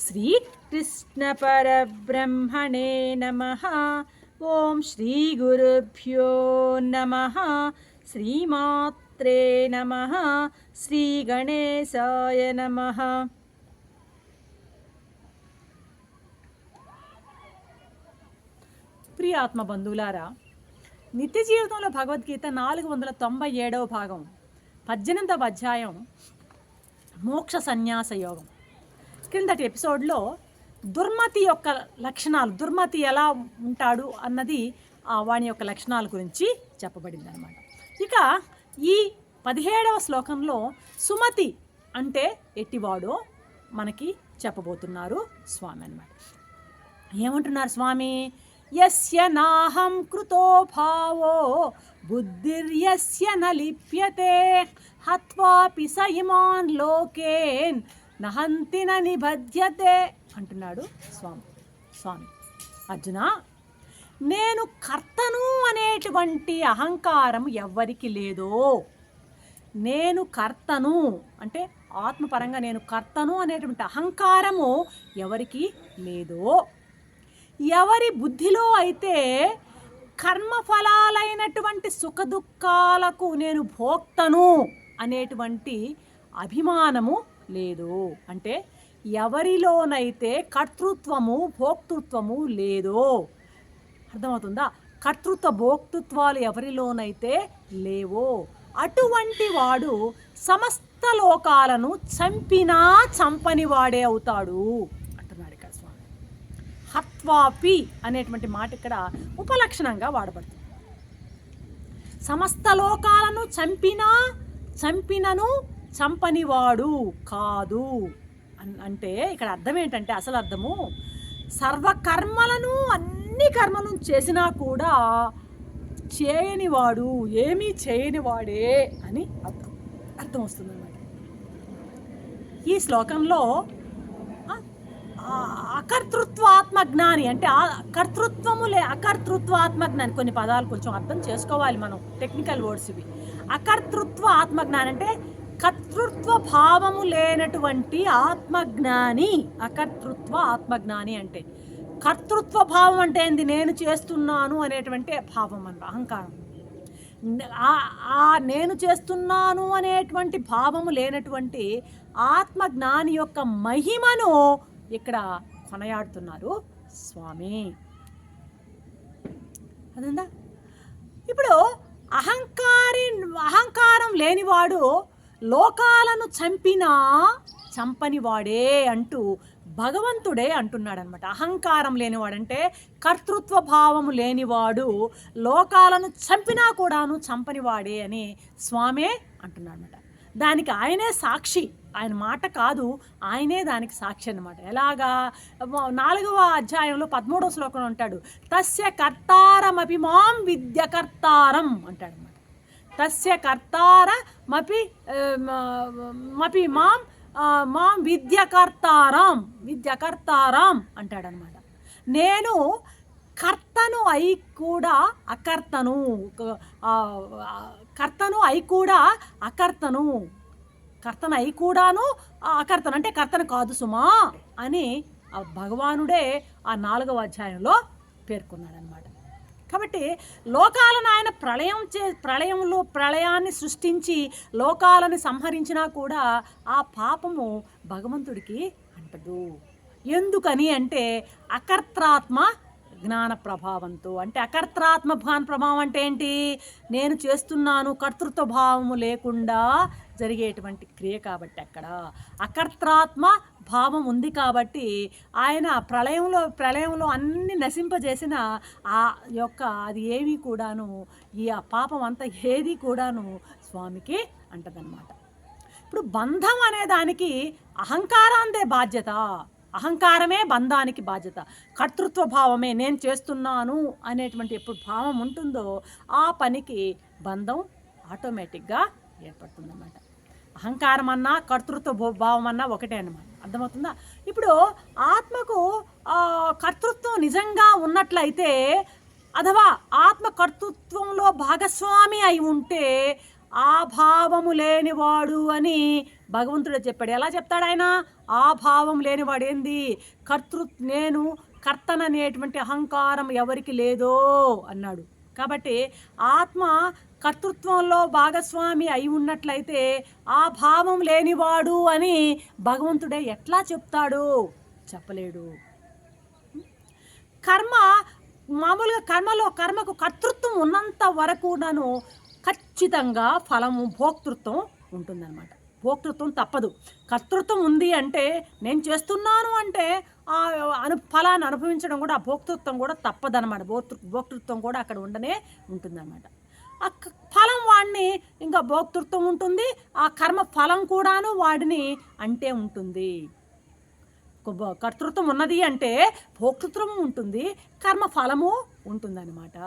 శ్రీకృష్ణ పరబ్రహ్మణే నమః. ఓం శ్రీ గురుభ్యో నమః. శ్రీమాత్రే నమః. శ్రీ గణేశాయ నమః. ప్రియ ఆత్మ బంధువులారా, నిత్య జీవితంలో భగవద్గీత 497వ భాగం 18వ అధ్యాయం మోక్ష సన్యాస యోగం. క్రిందటి ఎపిసోడ్లో దుర్మతి యొక్క లక్షణాలు, దుర్మతి ఎలా ఉంటాడు అన్నది వాని యొక్క లక్షణాల గురించి చెప్పబడింది అనమాట. ఇక ఈ 17వ శ్లోకంలో సుమతి అంటే ఎట్టివాడో మనకి చెప్పబోతున్నారు స్వామి అనమాట. ఏమంటున్నారు స్వామి? యస్య నాహం కృతో భావో బుద్ధిర్యస్య న లిప్యతే హత్వాపి స ఇమాన్ లోకేన్ నహంతి న నిబధ్యతే అంటున్నాడు స్వామి. అర్జున, నేను కర్తను అనేటువంటి అహంకారం ఎవ్వరికి లేదో, నేను కర్తను అంటే ఆత్మపరంగా నేను కర్తను అనేటువంటి అహంకారము ఎవరికి లేదో, ఎవరి బుద్ధిలో అయితే కర్మఫలాలైనటువంటి సుఖదుఖాలకు నేను భోక్తను అనేటువంటి అభిమానము లేదు, అంటే ఎవరిలోనైతే కర్తృత్వము భోక్తృత్వము లేదో, అర్థమవుతుందా? కర్తృత్వ భోక్తృత్వాలు ఎవరిలోనైతే లేవో అటువంటి వాడు సమస్త లోకాలను చంపినా చంపని వాడే అవుతాడు అంటున్నాడు ఇక్కడ స్వామి. హత్వాపి అనేటువంటి మాట ఇక్కడ ఉపలక్షణంగా వాడబడుతుంది. సమస్త లోకాలను చంపినను చంపనివాడు కాదు అంటే ఇక్కడ అర్థం ఏంటంటే, అసలు అర్థము సర్వకర్మలను అన్ని కర్మలను చేసినా కూడా చేయనివాడు, ఏమీ చేయనివాడే అని అర్థం వస్తుంది అన్నమాట. ఈ శ్లోకంలో అకర్తృత్వాత్మజ్ఞాని అంటే అకర్తృత్వాత్మజ్ఞాని, కొన్ని పదాలు కొంచెం అర్థం చేసుకోవాలి మనం, టెక్నికల్ వర్డ్స్ ఇవి. అకర్తృత్వ ఆత్మజ్ఞాని అంటే కర్తృత్వ భావము లేనటువంటి ఆత్మజ్ఞాని. అకర్తృత్వ ఆత్మజ్ఞాని అంటే కర్తృత్వ భావం అంటే ఏంది? నేను చేస్తున్నాను అనేటువంటి భావం అన్న అహంకారం. నేను చేస్తున్నాను అనేటువంటి భావము లేనటువంటి ఆత్మజ్ఞాని యొక్క మహిమను ఇక్కడ కొనయాడుతున్నారు స్వామి. అదంతా ఇప్పుడు అహంకారం లేనివాడు లోకాలను చంపనివాడే అంటూ భగవంతుడే అంటున్నాడు అనమాట. అహంకారం లేనివాడంటే కర్తృత్వ భావము లేనివాడు లోకాలను చంపినా కూడాను చంపనివాడే అని స్వామే అంటున్నాడు అనమాట. దానికి ఆయనే సాక్షి, ఆయన మాట కాదు, ఆయనే దానికి సాక్షి అన్నమాట. ఎలాగా? 4వ అధ్యాయంలో 13వ శ్లోకంలో ఉంటాడు, తస్య కర్తారమపి మాం విద్యకర్తారం అంటాడు అనమాట. తస్య కర్తారమపి మాం విద్యకర్తారం అంటాడనమాట. నేను కర్తను అయి కూడా అకర్తను, కర్తను అయి కూడా అకర్తను, కర్తను అయి కూడాను అకర్తను అంటే కర్తను కాదు సుమా అని భగవానుడే ఆ 4వ అధ్యాయంలో పేర్కొన్నాడనమాట. కాబట్టి లోకాలను ఆయన ప్రళయాన్ని సృష్టించి లోకాలను సంహరించినా కూడా ఆ పాపము భగవంతుడికి అంటదు. ఎందుకని అంటే అకర్త్రాత్మ జ్ఞాన ప్రభావంతో. అంటే అకర్త్రాత్మ జ్ఞాన ప్రభావం అంటే ఏంటి? నేను చేస్తున్నాను కర్తృత్వ భావము లేకుండా జరిగేటువంటి క్రియ కాబట్టి అక్కడ అకర్త్రాత్మ భావం ఉంది కాబట్టి ఆయన ప్రళయంలో అన్ని నశింపజేసిన ఆ యొక్క అది ఏమీ కూడాను ఈ ఆ పాపం అంతా ఏది కూడాను స్వామికి అంటదన్నమాట. ఇప్పుడు బంధం అనే దానికి అహంకారాందే బాధ్యత, అహంకారమే బంధానికి బాధ్యత. కర్తృత్వ భావమే, నేను చేస్తున్నాను అనేటువంటి ఎప్పుడు భావం ఉంటుందో ఆ పనికి బంధం ఆటోమేటిక్గా ఏర్పడుతుందన్నమాట. అహంకారం అన్నా కర్తృత్వ భావం అన్నా ఒకటే అన్నమాట. అర్థమవుతుందా? ఇప్పుడు ఆత్మకు కర్తృత్వం నిజంగా ఉన్నట్లయితే, అథవా ఆత్మ కర్తృత్వంలో భాగస్వామి అయి ఉంటే ఆ భావము లేనివాడు అని భగవంతుడు చెప్పాడు. ఎలా చెప్తాడు ఆయన? ఆ భావం లేనివాడు ఏంది? నేను కర్తననేటువంటి అహంకారం ఎవరికి లేదో అన్నాడు. కాబట్టి ఆత్మ కర్తృత్వంలో భాగస్వామి అయి ఉన్నట్లయితే ఆ భావం లేనివాడు అని భగవంతుడే ఎట్లా చెప్తాడు? చెప్పలేడు. కర్మ మామూలుగా కర్మకు కర్తృత్వం ఉన్నంత వరకు నన్ను ఖచ్చితంగా ఫలము భోక్తృత్వం ఉంటుందన్నమాట. భోక్తృత్వం తప్పదు. కర్తృత్వం ఉంది అంటే నేను చేస్తున్నాను అంటే ఆ ఫలాన్ని అనుభవించడం కూడా, ఆ భోక్తృత్వం కూడా తప్పదన్నమాట. భోక్తృత్వం కూడా అక్కడ ఉండనే ఉంటుందన్నమాట. ఆ ఫలం వాడిని ఇంకా భోక్తృత్వం ఉంటుంది, ఆ కర్మ ఫలం కూడాను వాడిని అంటే ఉంటుంది. కర్తృత్వం ఉన్నది అంటే భోక్తృత్వం ఉంటుంది, కర్మ ఫలము ఉంటుందన్నమాట.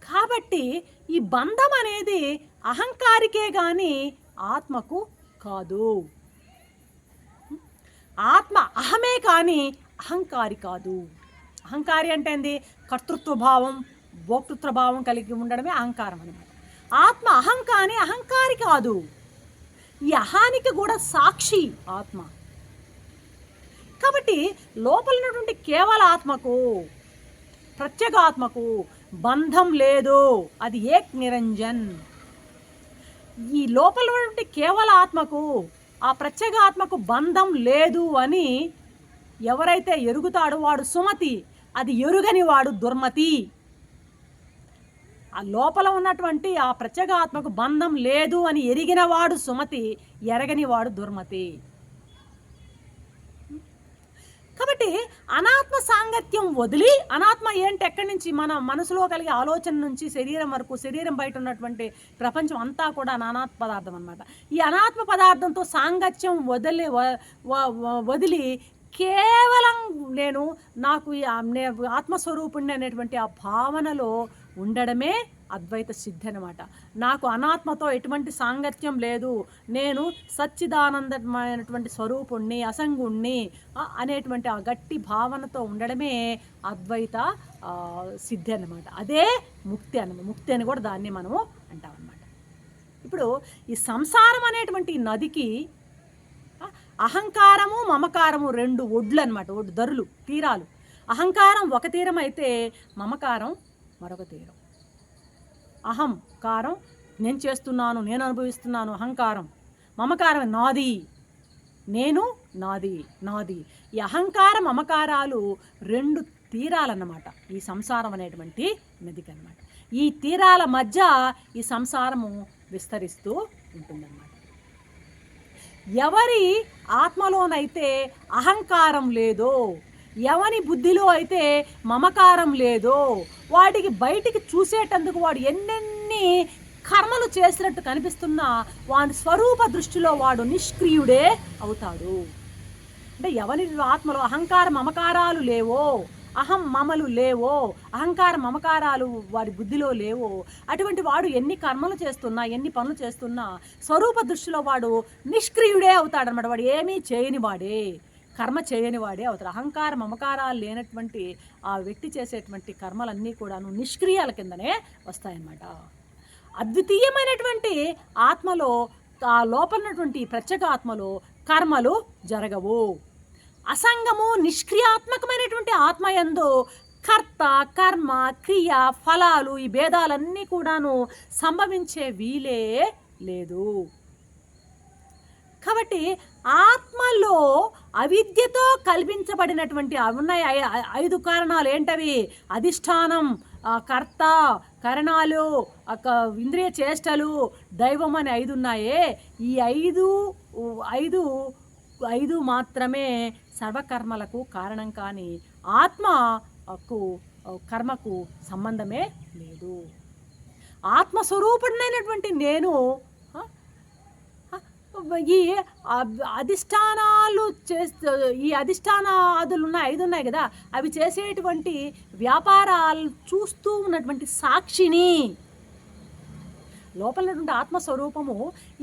కాబట్టి ఈ బంధం అనేది అహంకారికే కానీ ఆత్మకు కాదు. ఆత్మ అహమే కానీ అహంకారి కాదు. అహంకారి అంటే ఏంది? కర్తృత్వ భావం, భోక్తృత్వ భావం కలిగి ఉండడమే అహంకారం అనమాట. ఆత్మ అహం కానీ అహంకారి కాదు. ఈ అహానికి కూడా సాక్షి ఆత్మ. కాబట్టి లోపల ఉన్నటువంటి కేవల ఆత్మకు, ప్రత్యేగాత్మకు బంధం లేదు. అది ఏక్ నిరంజన్. ఈ లోపల ఉన్నటువంటి కేవల ఆత్మకు, ఆ ప్రత్యేగాత్మకు బంధం లేదు అని ఎవరైతే ఎరుగుతాడో వాడు సుమతి, అది ఎరుగని వాడు దుర్మతి. ఆ లోపల ఉన్నటువంటి ఆ ప్రత్యేగాత్మకు బంధం లేదు అని ఎరిగిన వాడు సుమతి, ఎరగని వాడు దుర్మతి. కాబట్టి అనాత్మ సాంగత్యం వదిలి, అనాత్మ ఏంటి ఎక్కడి నుంచి? మన మనసులో కలిగే ఆలోచన నుంచి శరీరం వరకు, శరీరం బయట ఉన్నటువంటి ప్రపంచం అంతా కూడా అనాత్మ పదార్థం అనమాట. ఈ అనాత్మ పదార్థంతో సాంగత్యం వదిలి కేవలం నాకు ఆత్మస్వరూపుణ్ణి అనేటువంటి ఆ భావనలో ఉండడమే అద్వైత సిద్ధి అనమాట. నాకు అనాత్మతో ఎటువంటి సాంగత్యం లేదు, నేను సచ్చిదానందమైనటువంటి స్వరూపుణ్ణి, అసంగుణ్ణి అనేటువంటి ఆ గట్టి భావనతో ఉండడమే అద్వైత సిద్ధి అన్నమాట. అదే ముక్తి ముక్తి అని కూడా దాన్ని మనము అంటాం అన్నమాట. ఇప్పుడు ఈ సంసారం అనేటువంటి నదికి అహంకారము, మమకారము రెండు ఒడ్లు అనమాట, దరులు, తీరాలు. అహంకారం ఒక తీరం అయితే మమకారం మరొక తీరం. అహంకారం నేను చేస్తున్నాను, నేను అనుభవిస్తున్నాను, అహంకారం. మమకారం నాది, నేను, నాది. ఈ అహంకార మమకారాలు రెండు తీరాలన్నమాట ఈ సంసారం అనేటువంటి నదికి అన్నమాట. ఈ తీరాల మధ్య ఈ సంసారము విస్తరిస్తూ ఉంటుందన్నమాట. ఎవరి ఆత్మలోనైతే అహంకారం లేదో, ఎవని బుద్ధిలో అయితే మమకారం లేదో, వాడికి బయటికి చూసేటందుకు వాడు ఎన్నెన్ని కర్మలు చేసినట్టు కనిపిస్తున్నా వాడి స్వరూప దృష్టిలో వాడు నిష్క్రియుడే అవుతాడు. అంటే ఎవరి ఆత్మలో అహంకార మమకారాలు లేవో, అహం మమలు లేవో, అహంకార మమకారాలు వారి బుద్ధిలో లేవో, అటువంటి వాడు ఎన్ని కర్మలు చేస్తున్నా, ఎన్ని పనులు చేస్తున్నా స్వరూప దృష్టిలో వాడు నిష్క్రియుడే అవుతాడనమాట. వాడు ఏమీ చేయని వాడే, కర్మ చేయని వాడే అవుతాడు. అహంకార మమకారాలు లేనటువంటి ఆ వ్యక్తి చేసేటువంటి కర్మలన్నీ కూడాను నిష్క్రియాల కిందనే వస్తాయన్నమాట. అద్వితీయమైనటువంటి ఆత్మలో, ఆ లోపలటువంటి ప్రత్యేక ఆత్మలో కర్మలు జరగవు. అసంగము నిష్క్రియాత్మకమైనటువంటి ఆత్మయందు కర్త, కర్మ, క్రియ, ఫలాలు ఈ భేదాలన్నీ కూడాను సంభవించే వీలే లేదు. కాబట్టి ఆత్మలో అవిద్యతో కల్పించబడినటువంటి ఉన్నాయి 5 కారణాలు. ఏంటవి? అధిష్టానం, కర్త, కరణాలు, ఇంద్రియ చేష్టలు, దైవం అని 5 ఉన్నాయే. ఈ ఐదు మాత్రమే సర్వకర్మలకు కారణం, కానీ ఆత్మకు కర్మకు సంబంధమే లేదు. ఆత్మస్వరూపుడైనటువంటి నేను ఈ అధిష్టానాలు ఈ అధిష్టానాదులు 5 ఉన్నాయి కదా, అవి చేసేటువంటి వ్యాపారాలు చూస్తూ ఉన్నటువంటి సాక్షిని. లోపల ఉన్నటువంటి ఆత్మస్వరూపము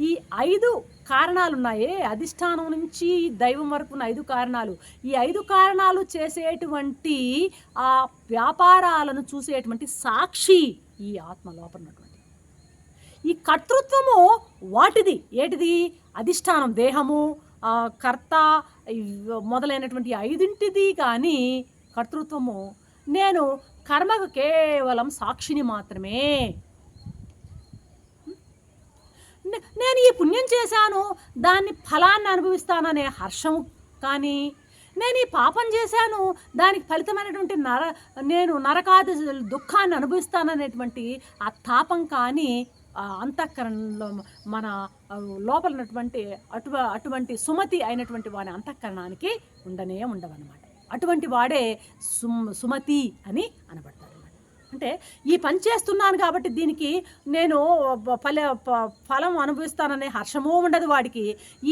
ఈ 5 కారణాలు ఉన్నాయే, అధిష్టానం నుంచి దైవం వరకు ఉన్న 5 కారణాలు. ఈ 5 కారణాలు చేసేటువంటి ఆ వ్యాపారాలను చూసేటువంటి సాక్షి ఈ ఆత్మ లోపల ఉన్నటువంటి. ఈ కర్తృత్వము వాటిది, ఏటిది? అధిష్టానం, దేహము, కర్త మొదలైనటువంటి 5 కానీ కర్తృత్వము. నేను కర్మకు కేవలం సాక్షిని మాత్రమే. నేను ఈ పుణ్యం చేశాను, దాన్ని ఫలాన్ని అనుభవిస్తాననే హర్షం కానీ, నేను ఈ పాపం చేశాను, దానికి ఫలితమైనటువంటి నేను నరకాది దుఃఖాన్ని అనుభవిస్తాననేటువంటి ఆ తాపం కానీ అంతఃకరణలో మన లోపల ఉన్నటువంటి అటువంటి సుమతి అయినటువంటి వాడి అంతఃకరణానికి ఉండవన్నమాట. అటువంటి వాడే సుమతి అని అనబడతాడు. అంటే ఈ పని చేస్తున్నాను కాబట్టి దీనికి నేను ఫలం అనుభవిస్తాననే హర్షమూ ఉండదు వాడికి.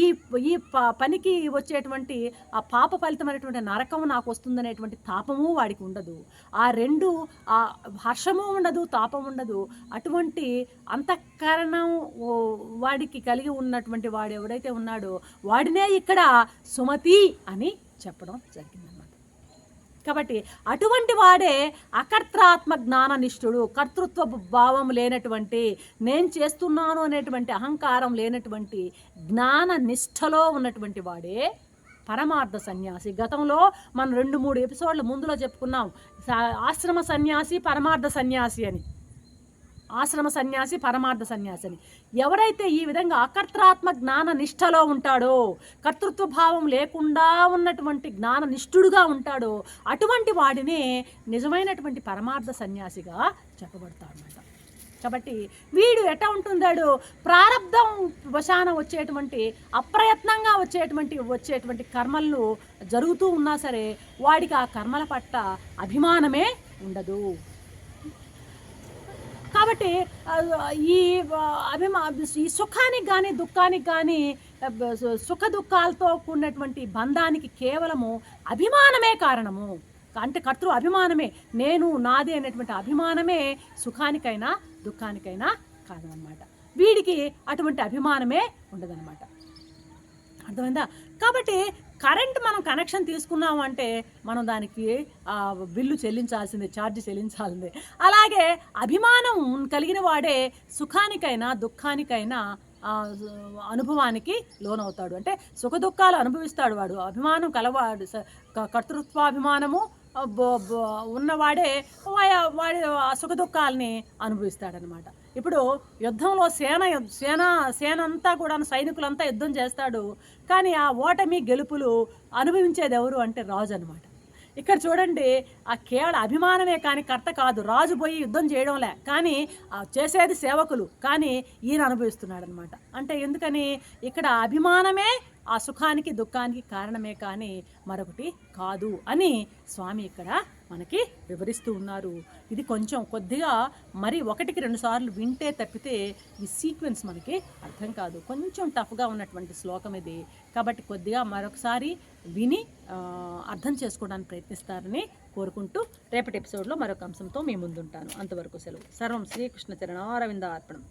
ఈ పనికి వచ్చేటువంటి ఆ పాప ఫలితమైనటువంటి నరకం నాకు వస్తుందనేటువంటి తాపము వాడికి ఉండదు. ఆ రెండు, ఆ హర్షము ఉండదు, తాపం ఉండదు. అటువంటి అంతఃకరణం వాడికి కలిగి ఉన్నటువంటి వాడు ఎవడైతే ఉన్నాడో వాడినే ఇక్కడ సుమతి అని చెప్పడం జరిగిందన్నమాట. కాబట్టి అటువంటి వాడే అకర్త్రాత్మ జ్ఞాననిష్ఠుడు. కర్తృత్వ భావం లేనటువంటి, నేను చేస్తున్నాను అనేటువంటి అహంకారం లేనటువంటి జ్ఞాననిష్టలో ఉన్నటువంటి వాడే పరమార్థ సన్యాసి. గతంలో మనం 2-3 ఎపిసోడ్ల ముందులో చెప్పుకున్నాం ఆశ్రమ సన్యాసి, పరమార్థ సన్యాసి అని. ఆశ్రమ సన్యాసి, పరమార్థ సన్యాసి అని. ఎవరైతే ఈ విధంగా అకర్త్రాత్మ జ్ఞాన నిష్టలో ఉంటాడో, కర్తృత్వ భావం లేకుండా ఉన్నటువంటి జ్ఞాన నిష్ఠుడుగా ఉంటాడో అటువంటి వాడినే నిజమైనటువంటి పరమార్థ సన్యాసిగా చెప్పబడతాడనమాట. కాబట్టి వీడు ఎట్లా ఉంటుందాడు? ప్రారంధం వశాన వచ్చేటువంటి, అప్రయత్నంగా వచ్చేటువంటి కర్మలు జరుగుతూ ఉన్నా సరే వాడికి ఆ కర్మల పట్ల అభిమానమే ఉండదు. కాబట్టి ఈ సుఖానికి కానీ దుఃఖానికి కానీ సుఖ దుఃఖాలతో కూడినటువంటి బంధానికి కేవలము అభిమానమే కారణము. అంటే కర్తృ అభిమానమే, నేను నాది అనేటువంటి అభిమానమే సుఖానికైనా దుఃఖానికైనా కారణమన్నమాట. వీడికి అటువంటి అభిమానమే ఉండదన్నమాట. అర్థమైందా? కాబట్టి కరెంట్ మనం కనెక్షన్ తీసుకున్నాము అంటే మనం దానికి బిల్లు చెల్లించాల్సిందే, ఛార్జ్ చెల్లించాల్సిందే. అలాగే అభిమానం కలిగిన వాడే సుఖానికైనా దుఃఖానికైనా అనుభవానికి లోనవుతాడు. అంటే సుఖ దుఃఖాలు అనుభవిస్తాడు వాడు. అభిమానం కలవాడు, కర్తృత్వాభిమానము ఉన్నవాడే వాడి సుఖ దుఃఖాలని అనుభవిస్తాడనమాట. ఇప్పుడు యుద్ధంలో సేన అంతా కూడా, సైనికులంతా యుద్ధం చేస్తాడు. కానీ ఆ ఓటమి గెలుపులు అనుభవించేది ఎవరు అంటే రాజు అనమాట. ఇక్కడ చూడండి, ఆ కేవలం అభిమానమే కానీ కర్త కాదు. రాజు పోయి యుద్ధం చేయడంలే, కానీ చేసేది సేవకులు, కానీ ఈయన అనుభవిస్తున్నాడు అనమాట. అంటే ఎందుకని? ఇక్కడ అభిమానమే ఆ సుఖానికి దుఃఖానికి కారణమే కానీ మరొకటి కాదు అని స్వామి ఇక్కడ మనకి వివరిస్తూ ఉన్నారు. ఇది కొద్దిగా మరి 1-2 సార్లు వింటే తప్పితే ఈ సీక్వెన్స్ మనకి అర్థం కాదు. కొంచెం టఫ్గా ఉన్నటువంటి శ్లోకం ఇది. కాబట్టి కొద్దిగా మరొకసారి విని అర్థం చేసుకోవడానికి ప్రయత్నిస్తారని కోరుకుంటూ రేపటి ఎపిసోడ్లో మరొక అంశంతో మీ ముందుంటాను. అంతవరకు సెలవు. సర్వం శ్రీకృష్ణ చరణారవింద అర్పణం.